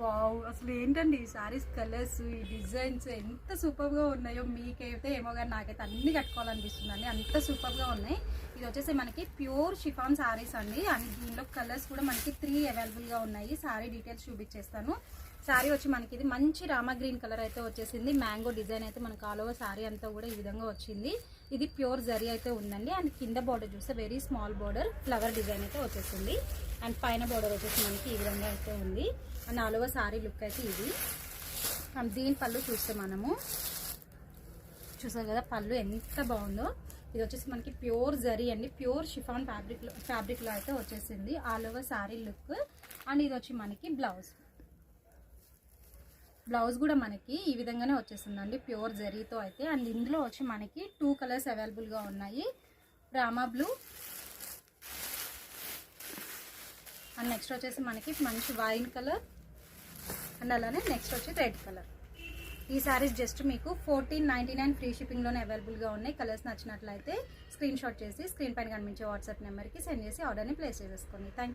Wow, అసలు ఏంటండి ఈ సారీస్ కలర్స్, ఈ డిజైన్స్ ఎంత సూపర్గా ఉన్నాయో. మీకైతే ఏమో కానీ నాకైతే అన్ని కట్టుకోవాలనిపిస్తుందండి, అంత సూపర్గా ఉన్నాయి. ఇది వచ్చేసి మనకి ప్యూర్ షిఫాన్ సారీస్ అండి. అండ్ దీనిలో కలర్స్ కూడా మనకి 3 అవైలబుల్గా ఉన్నాయి. సారీ డీటెయిల్స్ చూపించేస్తాను. సారీ వచ్చి మనకి ఇది మంచి రామా గ్రీన్ కలర్ అయితే వచ్చేసింది. మ్యాంగో డిజైన్ అయితే మనకు ఆల్ ఓవర్ సారీ అంతా కూడా ఈ విధంగా వచ్చింది. ఇది ప్యూర్ జరీ అయితే ఉందండి. అండ్ కింద బార్డర్ చూస్తే very small border flower design అయితే వచ్చేసింది. అండ్ పైన బార్డర్ వచ్చేసి మనకి ఈ విధంగా అయితే ఉంది. And all over sorry look అయితే ఇది. అండ్ దీని పళ్ళు చూస్తే మనము చూసారు కదా, పళ్ళు ఎంత బాగుందో. ఇది వచ్చేసి మనకి ప్యూర్ జరీ అండి, ప్యూర్ షిఫాన్ ఫ్యాబ్రిక్లో అయితే వచ్చేసింది all over sorry look. And ఇది వచ్చి మనకి బ్లౌజ్ కూడా మనకి ఈ విధంగానే వచ్చేసిందండి, ప్యూర్ జరీతో అయితే. అండ్ ఇందులో వచ్చి మనకి 2 కలర్స్ అవైలబుల్గా ఉన్నాయి, రామా బ్లూ అండ్ నెక్స్ట్ వచ్చేసి మనకి మంచి వైన్ కలర్ అండ్ అలానే నెక్స్ట్ వచ్చి రెడ్ కలర్. ఈ సారీస్ జస్ట్ మీకు 1499 ఫ్రీ షిప్పింగ్లోనే అవైలబుల్గా ఉన్నాయి. కలర్స్ నచ్చినట్లయితే స్క్రీన్ షాట్ చేసి స్క్రీన్ పైన కనిపించే వాట్సాప్ నెంబర్కి సెండ్ చేసి ఆర్డర్ని ప్లేస్ చేసేసుకోండి. థ్యాంక్